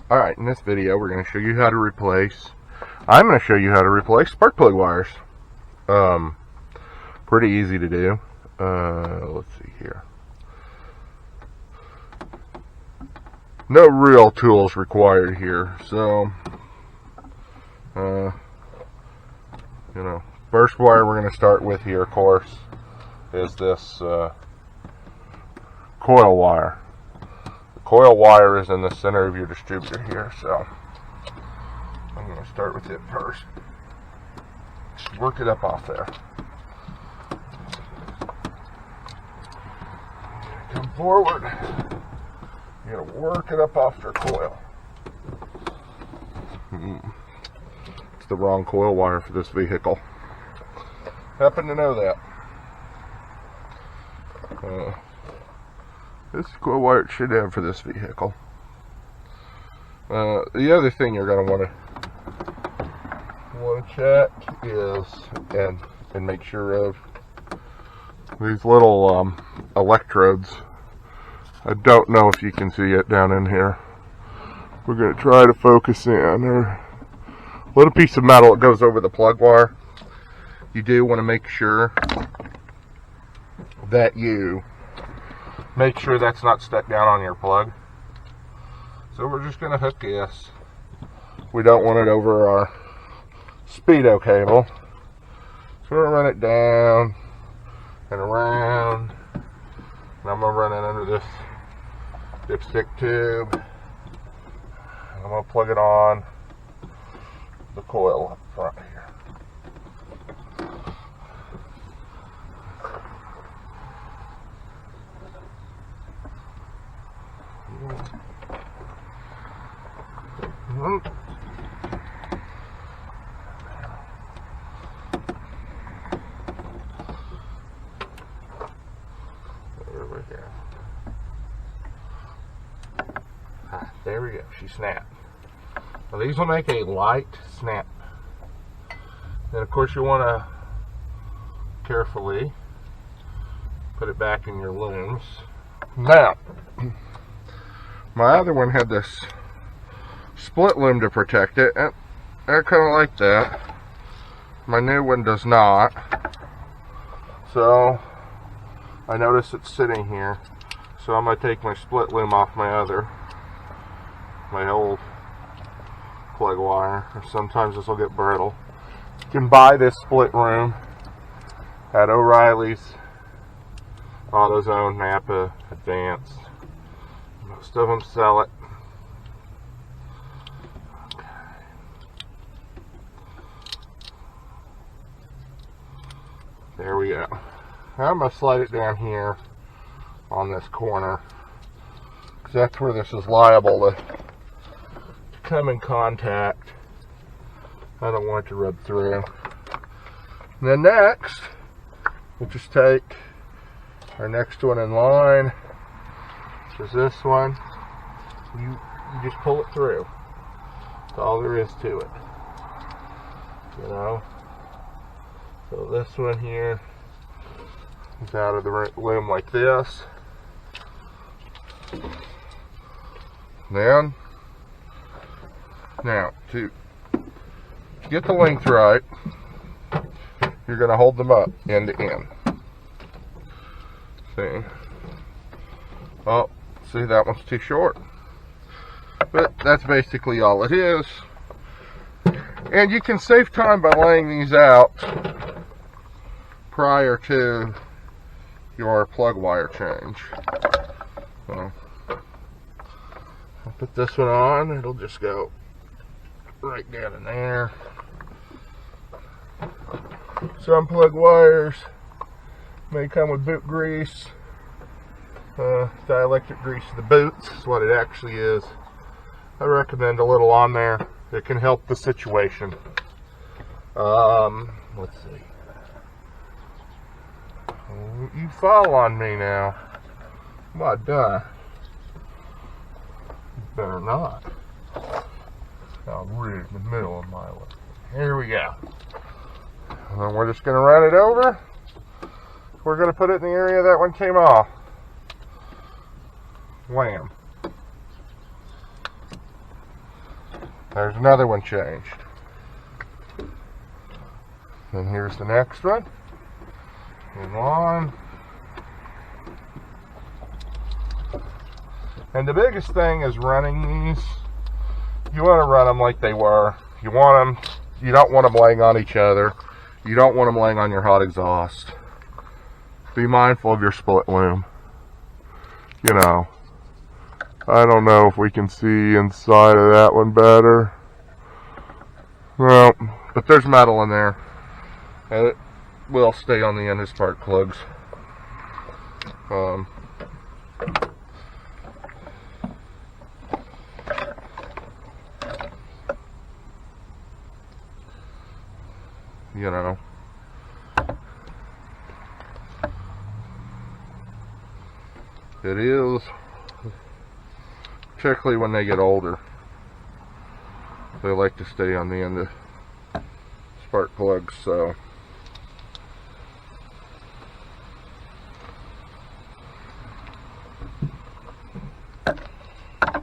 Alright, in this video we're going to show you how to replace, I'm going to show you how to replace spark plug wires. Pretty easy to do. Let's see here. No real tools required here, so, first wire we're going to start with here, of course, is this coil wire. Coil wire is in the center of your distributor here, so I'm going to start with it first. Work it up off there. Come forward. You're going to work it up off your coil. It's the wrong coil wire for this vehicle. Happen to know that. This is coil wire it should have for this vehicle. The other thing you're going to want to check is and make sure of these little electrodes. I don't know if you can see it down in here. We're going to try to focus in. A little piece of metal that goes over the plug wire. You do want to make sure that you make sure that's not stuck down on your plug. So we're just going to hook this. We don't want it over our speedo cable. So we're going to run it down and around. And I'm going to run it under this dipstick tube. And I'm going to plug it on the coil up front here. There we go. She snapped. Now these will make a light snap. Then of course you want to carefully put it back in your looms. Now, my other one had this split loom to protect it, and I kind of like that. My new one does not. So I notice it's sitting here. So I'm going to take my split loom off my old plug wire, or sometimes this will get brittle. You can buy this split loom at O'Reilly's, AutoZone, Napa, Advance. Most of them sell it. Okay. There we go. Now I'm going to slide it down here on this corner, because that's where this is liable to come in contact. I don't want it to rub through. And then next, we'll just take our next one in line, which is this one. You just pull it through. That's all there is to it. So this one here is out of the loom like this. Then, now to get the length right, you're going to hold them up end to end. See? Oh, see, that one's too short. But that's basically all it is. And you can save time by laying these out prior to your plug wire change. So, I'll put this one on, it'll just go right down in there. Some plug wires may come with boot grease. Dielectric grease of the boots is what it actually is. I recommend a little on there. It can help the situation. Let's see. Oh, you fall on me now. What done? Better not. I'm right in the middle of my lip. Here we go. And then we're just going to run it over. We're going to put it in the area that one came off. Wham. There's another one changed. And here's the next one. Move on. And the biggest thing is running these. You want to run them like they were. You don't want them laying on each other. You don't want them laying on your hot exhaust. Be mindful of your split loom. You know, I don't know if we can see inside of that one better. Well, but there's metal in there. And it will stay on the end of spark plugs. You know, it is, particularly when they get older, they like to stay on the end of spark plugs, so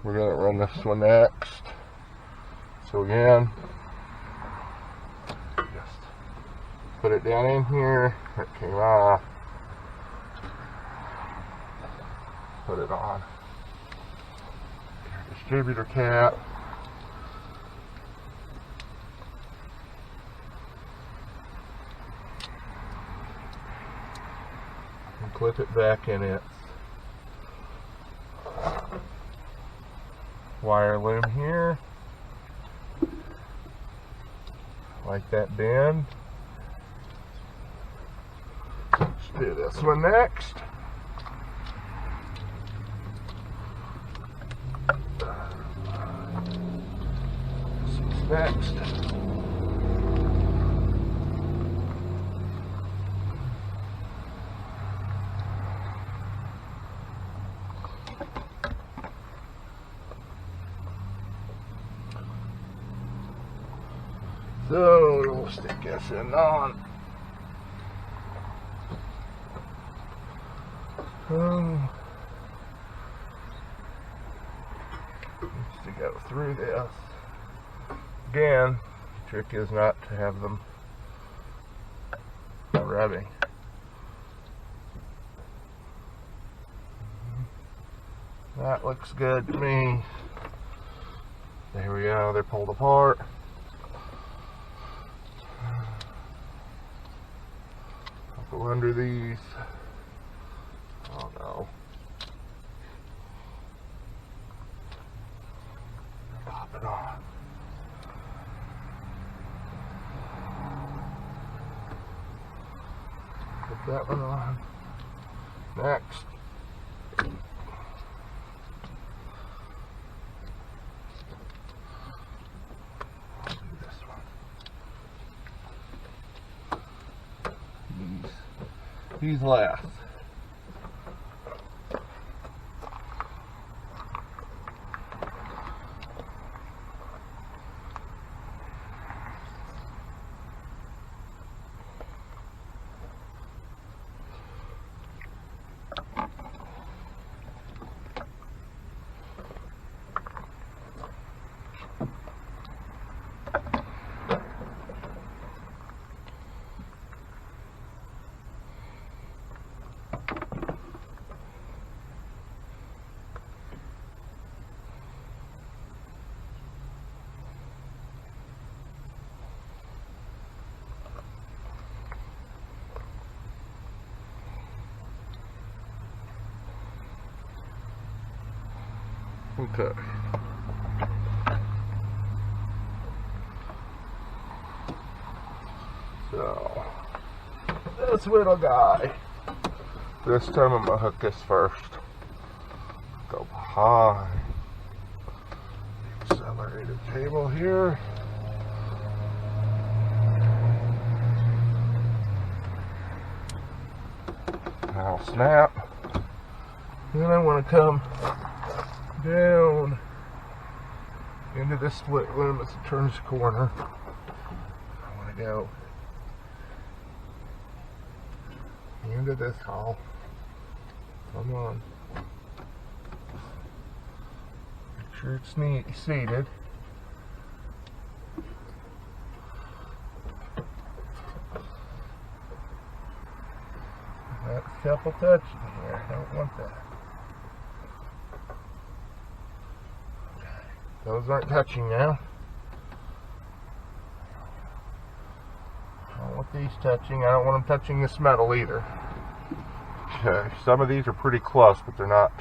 we're going to run this one next. So again, just put it down in here. It came off. Put it on. Distributor cap. And clip it back in it. Wire loom here. Like that bend. Let's do this one next. This one's next. So we'll stick this in on. Just to go through this. Again, the trick is not to have them rubbing. That looks good to me. There we go, they're pulled apart. I'll go under these. Oh no. Pop it on. Put that one on. Next. I'll do this one. These last. Okay. So, this little guy. This time I'm going to hook this first. Go behind the accelerated table here. I'll snap. Then I want to come down into this split loom as it turns the corner. I want to go into this hole. Come on. Make sure it's seated. awful touchy here. I don't want that. Those aren't touching now. I don't want these touching. I don't want them touching this metal either. Okay, some of these are pretty close, but they're not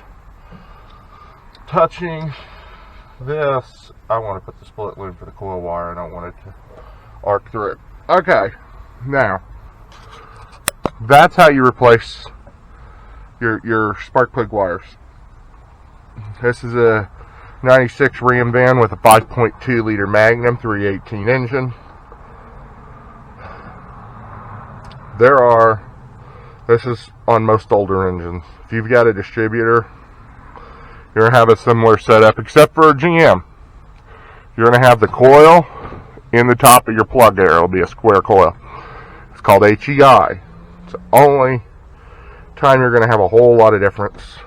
touching this. I want to put the split loop for the coil wire. I don't want it to arc through it. Okay, now that's how you replace your spark plug wires. This is a 96 Ram van with a 5.2 liter Magnum 318 engine. This is on most older engines. If you've got a distributor, you're going to have a similar setup, except for a GM. You're going to have the coil in the top of your plug there. It'll be a square coil. It's called HEI. It's the only time you're going to have a whole lot of difference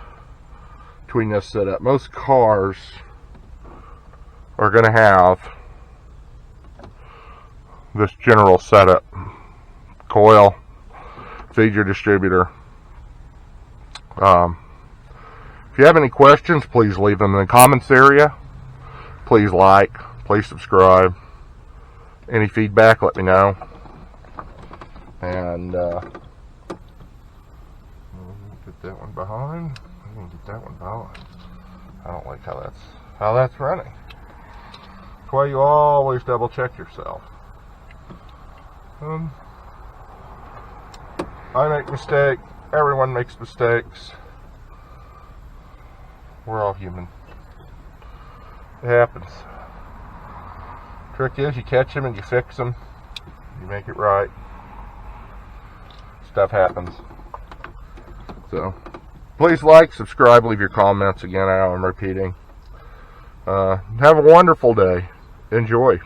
between this setup. Most cars are going to have this general setup. Coil, feed your distributor. If you have any questions, please leave them in the comments area. Please like, please subscribe. Any feedback, let me know. And get that one behind. I can get that one behind. I don't like how that's running. That's why you always double check yourself. I make mistakes. Everyone makes mistakes. We're all human. It happens. Trick is you catch them and you fix them. You make it right. Stuff happens. So, please like, subscribe, leave your comments. Again, I know I'm repeating. Have a wonderful day. Enjoy.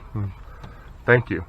Thank you.